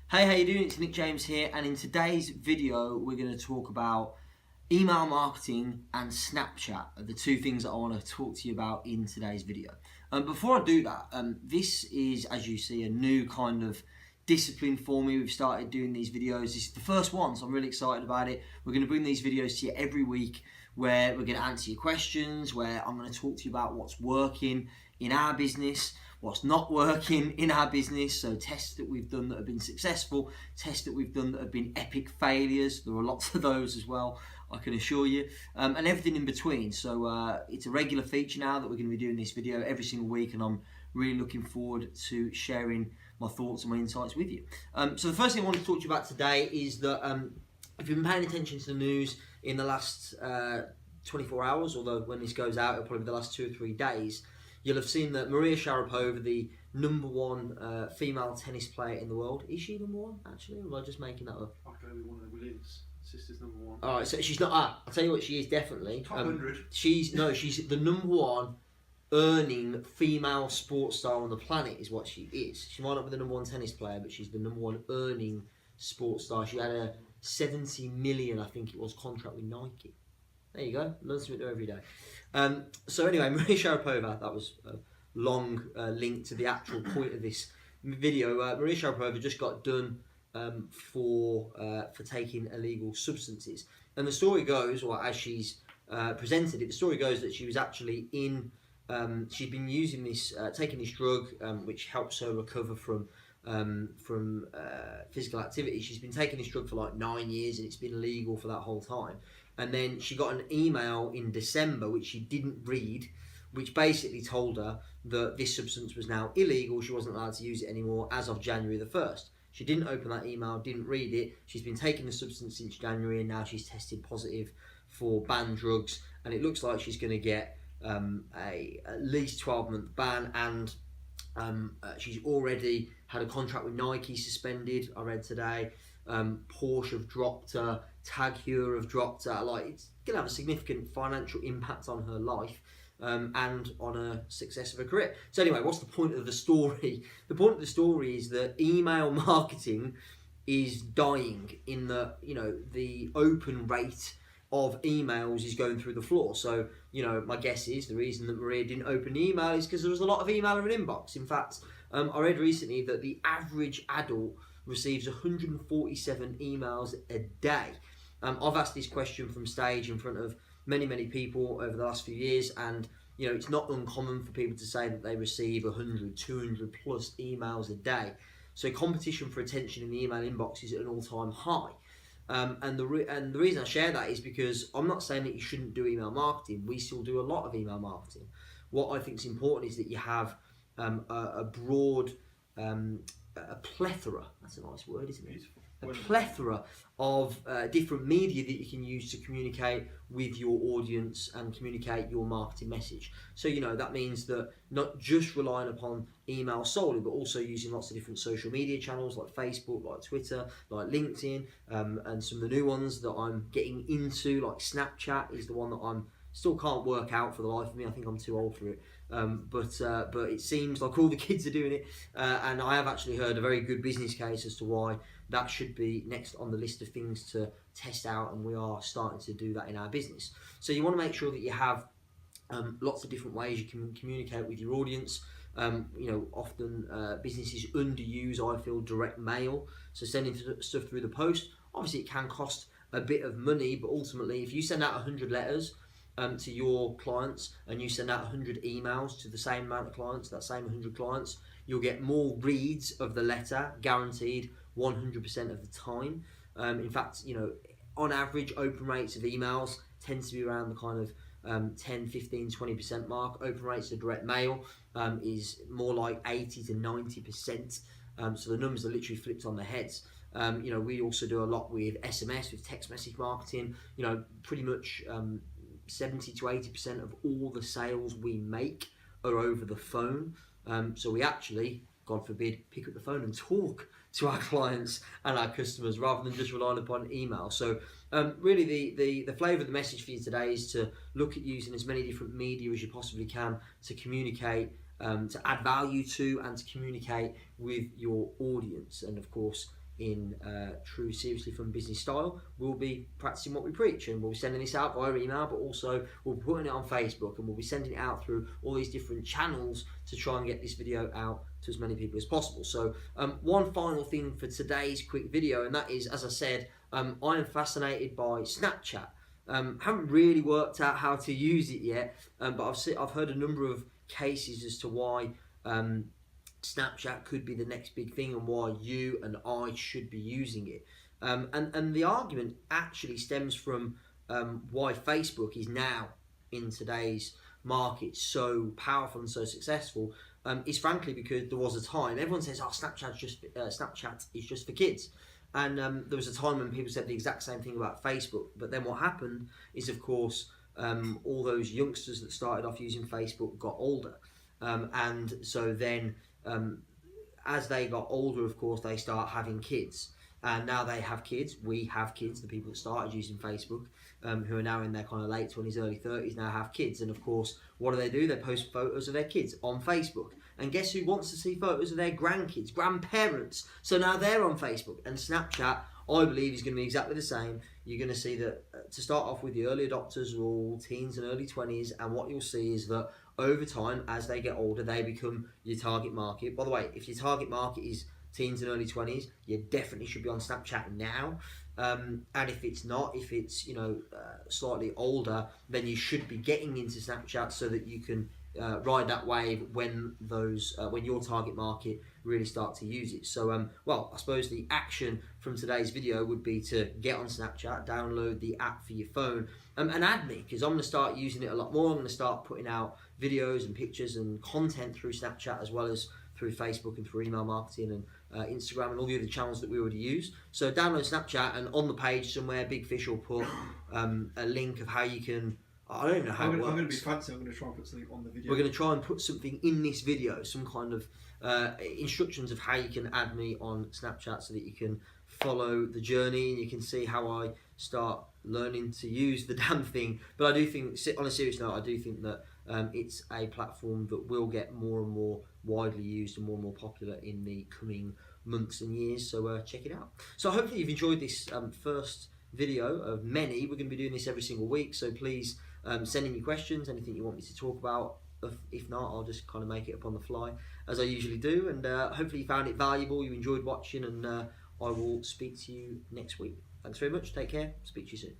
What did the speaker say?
Hey, how you doing? It's Nick James here, and in today's video we're going to talk about email marketing and Snapchat, are the two things that I want to talk to you about in today's video. Before I do that, this is, as you see, a new kind of discipline for me. We've started doing these videos. This is the first one, so I'm really excited about it. We're going to bring these videos to you every week where we're going to answer your questions, where I'm going to talk to you about what's working in our business, what's not working in our business, so tests that we've done that have been successful, tests that we've done that have been epic failures. There are lots of those as well, I can assure you, and everything in between. So it's a regular feature now that we're going to be doing this video every single week, and I'm really looking forward to sharing my thoughts and my insights with you. So the first thing I want to talk to you about today is that if you've been paying attention to the news in the last 24 hours, although when this goes out it'll probably be the last 2 or 3 days, you'll have seen that Maria Sharapova, the #1 female tennis player in the world, is she #1 actually, or am I just making that up? I'll go with one of the Williams sisters, #1. Alright, so she's not, I'll tell you what she is definitely. Top 100. She's the #1 earning female sports star on the planet is what she is. She might not be the #1 tennis player, but she's the #1 earning sports star. She had a 70 million, I think it was, contract with Nike. There you go, learn something new every day. So anyway, Maria Sharapova, that was a long link to the actual point of this video. Maria Sharapova just got done for taking illegal substances. And the story goes, or as she's presented it, the story goes that she was actually she'd been using this, taking this drug, which helps her recover from physical activity. She's been taking this drug for like 9 years, and it's been illegal for that whole time. And then she got an email in December, which she didn't read, which basically told her that this substance was now illegal. She wasn't allowed to use it anymore as of January the 1st. She didn't open that email, didn't read it. She's been taking the substance since January, and now she's tested positive for banned drugs. And it looks like she's going to get at least 12-month ban, and she's already had a contract with Nike suspended, I read today. Porsche have dropped her, Tag Heuer have dropped her. Like, it's going to have a significant financial impact on her life and on her success of her career. So anyway, what's the point of the story? The point of the story is that email marketing is dying, in the, the open rate of emails is going through the floor. So, my guess is the reason that Maria didn't open the email is because there was a lot of email in her inbox. In fact, I read recently that the average adult receives 147 emails a day. I've asked this question from stage in front of many people over the last few years, and it's not uncommon for people to say that they receive 100, 200 plus emails a day. So competition for attention in the email inbox is at an all-time high. And the reason I share that is because I'm not saying that you shouldn't do email marketing. We still do a lot of email marketing. What I think is important is that you have a broad, a plethora, that's a nice word, isn't it? Beautiful. A plethora of different media that you can use to communicate with your audience and communicate your marketing message. So, that means that not just relying upon email solely, but also using lots of different social media channels like Facebook, like Twitter, like LinkedIn, and some of the new ones that I'm getting into, like Snapchat is the one that I'm still can't work out for the life of me. I think I'm too old for it. But it seems like all the kids are doing it, and I have actually heard a very good business case as to why that should be next on the list of things to test out, and we are starting to do that in our business. So you want to make sure that you have lots of different ways you can communicate with your audience. Often businesses underuse, I feel, direct mail, so sending stuff through the post. Obviously it can cost a bit of money, but ultimately if you send out 100 letters to your clients, and you send out 100 emails to the same amount of clients, that same 100 clients, you'll get more reads of the letter, guaranteed 100% of the time. In fact, on average, open rates of emails tend to be around the kind of 10, 15, 20% mark. Open rates of direct mail is more like 80 to 90%. So the numbers are literally flipped on their heads. We also do a lot with SMS, with text message marketing. Pretty much 70 to 80% of all the sales we make are over the phone. So we actually, God forbid, pick up the phone and talk to our clients and our customers rather than just relying upon email. So really the flavour of the message for you today is to look at using as many different media as you possibly can to communicate, to add value to, and to communicate with your audience. And of course, in true seriously fun business style, we'll be practicing what we preach, and we'll be sending this out via email, but also we'll be putting it on Facebook, and we'll be sending it out through all these different channels to try and get this video out to as many people as possible. So one final thing for today's quick video, and that is, as I said, I am fascinated by Snapchat. Haven't really worked out how to use it yet, but I've heard a number of cases as to why Snapchat could be the next big thing and why you and I should be using it. And the argument actually stems from why Facebook is now in today's market so powerful and so successful. Is frankly because there was a time everyone says, "Oh, Snapchat is just for kids." And there was a time when people said the exact same thing about Facebook. But then what happened is, of course, all those youngsters that started off using Facebook got older. And so then as they got older, of course, they start having kids. And now they have kids. We have kids. The people that started using Facebook, who are now in their kind of late 20s, early 30s, now have kids. And of course, what do? They post photos of their kids on Facebook. And guess who wants to see photos of their grandkids, grandparents? So now they're on Facebook. And Snapchat, I believe, is going to be exactly the same. You're going to see that to start off with, the early adopters are all teens and early 20s. And what you'll see is that over time, as they get older, they become your target market. By the way, if your target market is teens and early 20s, you definitely should be on Snapchat now. And if it's not, if it's slightly older, then you should be getting into Snapchat so that you can ride that wave when your target market really start to use it. So well, I suppose the action from today's video would be to get on Snapchat, download the app for your phone, and add me, because I'm going to start using it a lot more. I'm going to start putting out videos and pictures and content through Snapchat, as well as through Facebook and through email marketing and Instagram and all the other channels that we already use. So download Snapchat, and on the page somewhere, Big Fish will put a link of how you can. I don't know how it works. I'm going to be fancy. I'm going to try and put something on the video. We're going to try and put something in this video, some kind of instructions of how you can add me on Snapchat so that you can follow the journey and you can see how I start learning to use the damn thing. But I do think, on a serious note, I do think that it's a platform that will get more and more widely used and more popular in the coming months and years. So check it out. So hopefully you've enjoyed this first video of many. We're going to be doing this every single week, so please send in your questions, anything you want me to talk about. If not, I'll just kind of make it up on the fly, as I usually do. And hopefully you found it valuable, you enjoyed watching, and I will speak to you next week. Thanks very much, take care, speak to you soon.